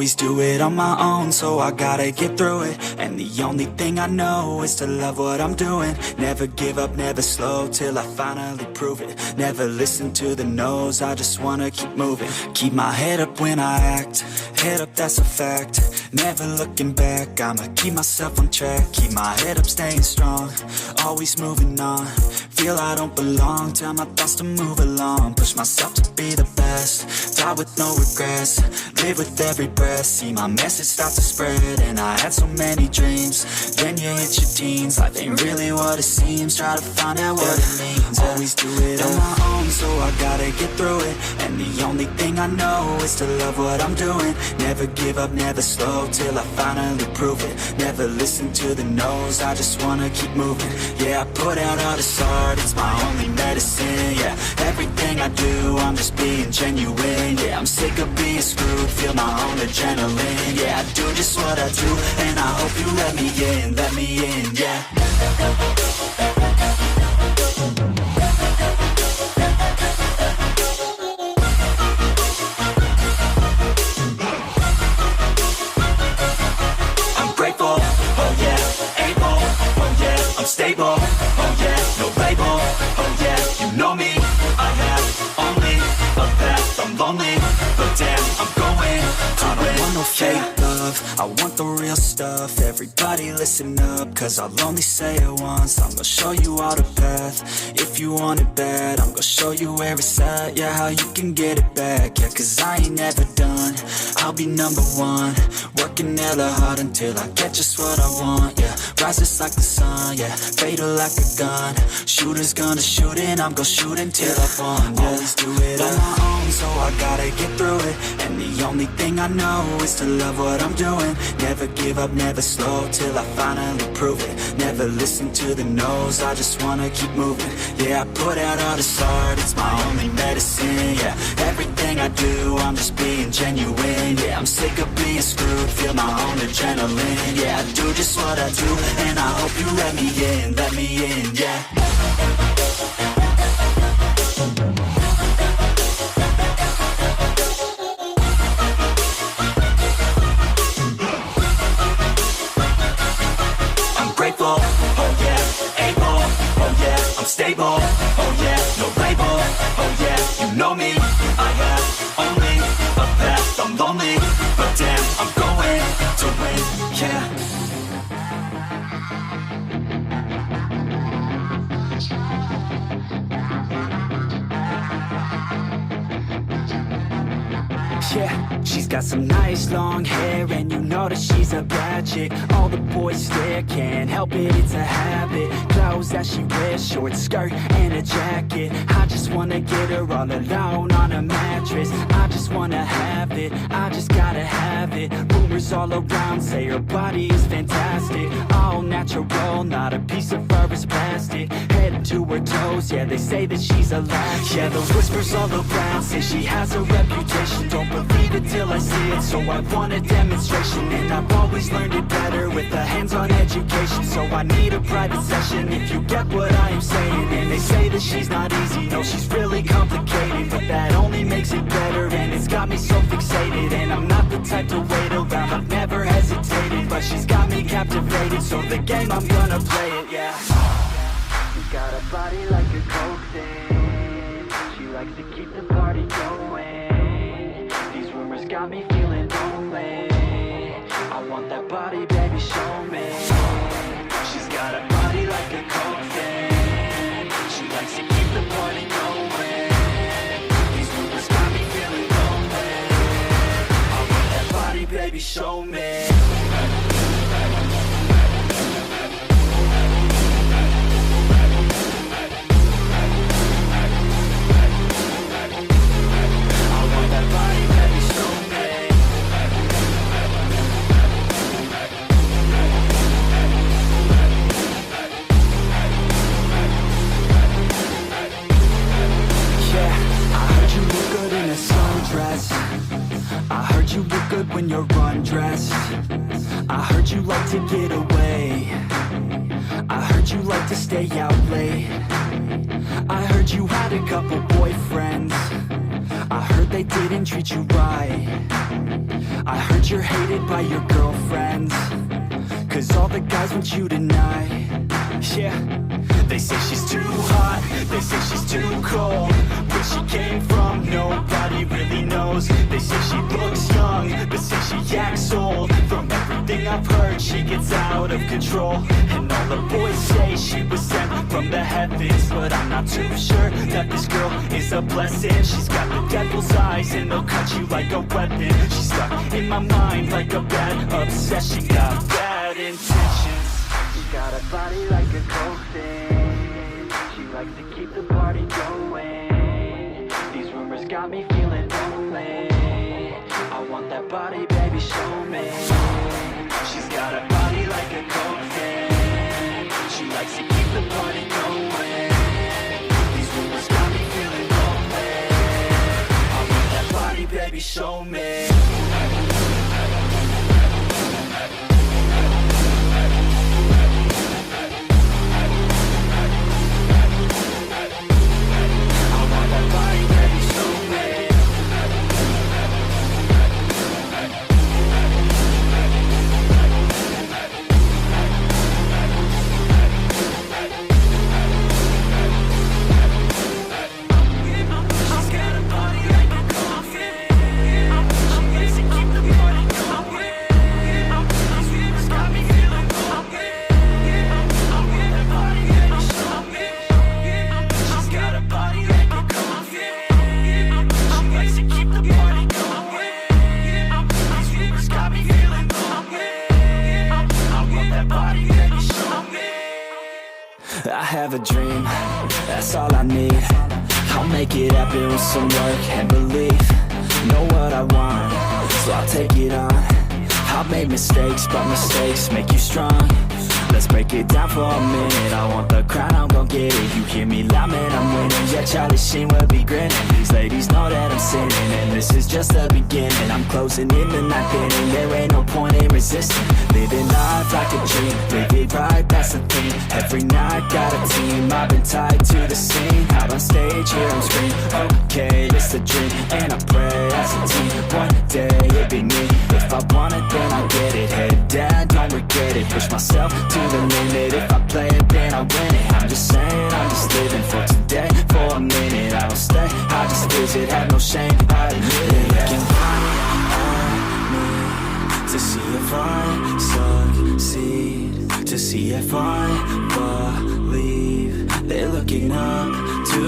Always do it on my own, so I gotta get through it. And the only thing I know is to love what I'm doing. Never give up, never slow, till I finally prove it. Never listen to the no's, I just wanna keep moving. Keep my head up when I act, head up, that's a fact. Never looking back, I'ma keep myself on track. Keep my head up, staying strong, always moving on. Feel I don't belong, tell my thoughts to move along. Push myself to be the best, die with no regrets. Live with every breath, see my message start to spread. And I had so many dreams, then you hit your teens. Life ain't really what it seems, try to find out what it means. Always do it on my own, so I gotta get through it. And the only thing I know is to love what I'm doing. Never give up, never slow, till I finally prove it. Never listen to the no's, I just wanna keep moving. Yeah, I put out all this art, it's my only medicine. Yeah, everything I do, I'm just being genuine. Yeah, I'm sick of being screwed, feel my own adrenaline. Yeah, I do just what I do, and I hope you let me in, yeah. I'm grateful, oh yeah, able, oh yeah, I'm stable, oh yeah, no label, oh yeah, you know me, I have only a path, I'm lonely, but damn, I'm going to I don't want no fake love, I want the real stuff. Everybody listen up, cause I'll only say it once. I'm gonna show you all the path, if you want it bad. I'm gonna show you where it's at, yeah, how you can get it back. Yeah, cause I ain't never done, I'll be number one. Working hella hard until I get just what I want, yeah. Rises like the sun, yeah, fatal like a gun. Shooter's gonna shoot and I'm gonna shoot until I won, yeah. Always do it on my own, so I gotta get through it. And the only thing I know is to love what I'm doing. Never give up, never slow, till I finally prove it. Never listen to the no's, I just wanna keep moving. Yeah, I put out all this art, it's my only medicine. Yeah, everything I do, I'm just being genuine. Yeah, I'm sick of being screwed, feel my own adrenaline. Yeah, I do just what I do, and I hope you let me in, yeah. Oh yeah, able, oh yeah, I'm stable, oh yeah, no label, oh yeah, you know me, I have only a path, I'm lonely, but damn, I'm going to win, yeah. Yeah, she's got some nice long hair, and you know that she's a bad chick. All the boys stare, can't help it, it's a habit. Clothes that she wears, short skirt and a jacket. I just wanna get her all alone on a mattress. I just wanna have it, I just gotta have it. Rumors all around say her body is fantastic. All natural, not a piece of fur is plastic. Head to her toes, yeah, they say that she's a latch. Yeah, the whispers all around say she has a reputation. Don't believe it till I see it, so I want a demonstration. And I've always learned it better with a hands-on education. So I need a private session, if you get what I am saying. And they say that she's not easy, no, she's really complicated. But that only makes it better, and it's got me so fixated. And I'm not the type to wait around, I've never hesitated. But she's got me captivated, so the game, I'm gonna play it, yeah. She's got a body like a coke thing, she likes to keep the party going. Rumors got me feeling lonely, I want that body, baby, show me. She's got a body like a coke thing, she likes to keep the party going. These rumors got me feeling lonely, I want that body, baby, show me. I heard you look good when you're undressed. I heard you like to get away. I heard you like to stay out late. I heard you had a couple boyfriends. I heard they didn't treat you right. I heard you're hated by your girlfriends, 'cause all the guys want you tonight. Yeah, they say she's too hot, they say she's too cold. Where she came from, nobody really knows. They say she looks young, but say she acts old. From everything I've heard, she gets out of control. And all the boys say she was sent from the heavens, but I'm not too sure that this girl is a blessing. She's got the devil's eyes and they'll cut you like a weapon. She's stuck in my mind like a bad obsession. Got bad intentions. She got a body like a coffin. She likes to keep the party going. These rumors got me feeling lonely. I want that body, baby, show me. She's got a body like a coffin. She likes to keep the party going. These rumors got me feeling lonely. I want that body, baby, show me. I have a dream, that's all I need. I'll make it happen with some work and belief. Know what I want, so I'll take it on. I've made mistakes, but mistakes make you strong. Let's break it down for a minute. I want the crown, I'm gon' get it. You hear me loud, man, I'm winning. Yeah, Charlie Sheen will be grinning. These ladies know that I'm sinning, and this is just the beginning. I'm closing in the ninth inning, there ain't no point in resisting. Living life like a dream, live it right, that's the thing. Every night, got a team, I've been tied to the scene. Out on stage, hear them scream, okay, it's a dream. And I pray as a team, one day it'll be me. If I want it, then I'll get it. Head down, don't regret it. Push myself to the limit. If I play it, then I win it. I'm just saying, I'm just living for today. For a minute, I don't stay, I just visit. Have no shame, I admit it. Looking right at me to see if I succeed, to see if I believe. They're looking up to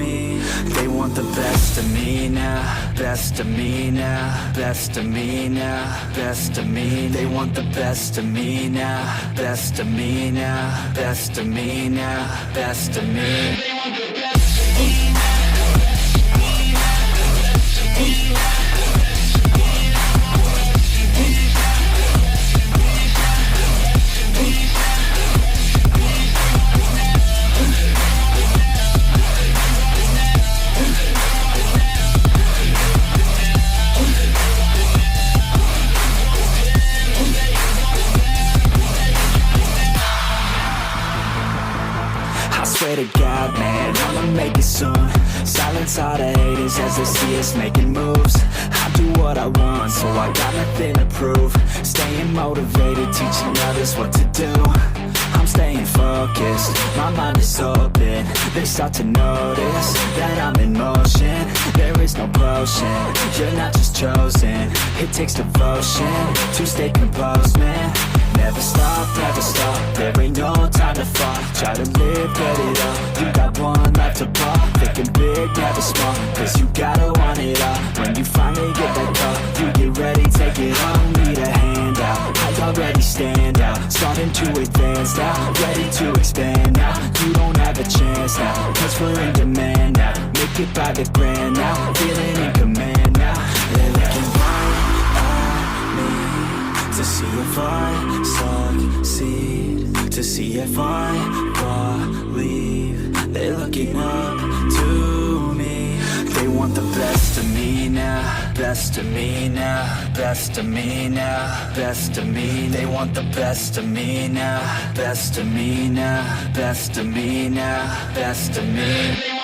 me. They want the best of me now, best of me now, best of me now, best of me. They want the best of me now, best of me now, best of me now, best of me. They want the best of me now. Swear to God, man, I'ma make it soon. Silence all the haters as they see us making moves. I do what I want, so I got nothing to prove. Staying motivated, teaching others what to do. I'm staying focused, my mind is open. They start to notice that I'm in motion. There is no potion, you're not just chosen. It takes devotion to stay composed, man. Never stop, there ain't no time to fall. Try to live, get it up, you got one life to pop. Thinking big, never small, cause you gotta want it all. When you finally get that call, you get ready, take it on. Need a hand out, I already stand out. Starting to advance now, ready to expand now. You don't have a chance now, cause we're in demand now. Make it by the grand now, feeling in command now. They're looking right at me to see if I succeed, to see if I believe. They're looking up to me. They want the best of me now, best of me now, best of me now, best of me. They want the best of me now, best of me now, best of me now, best of me.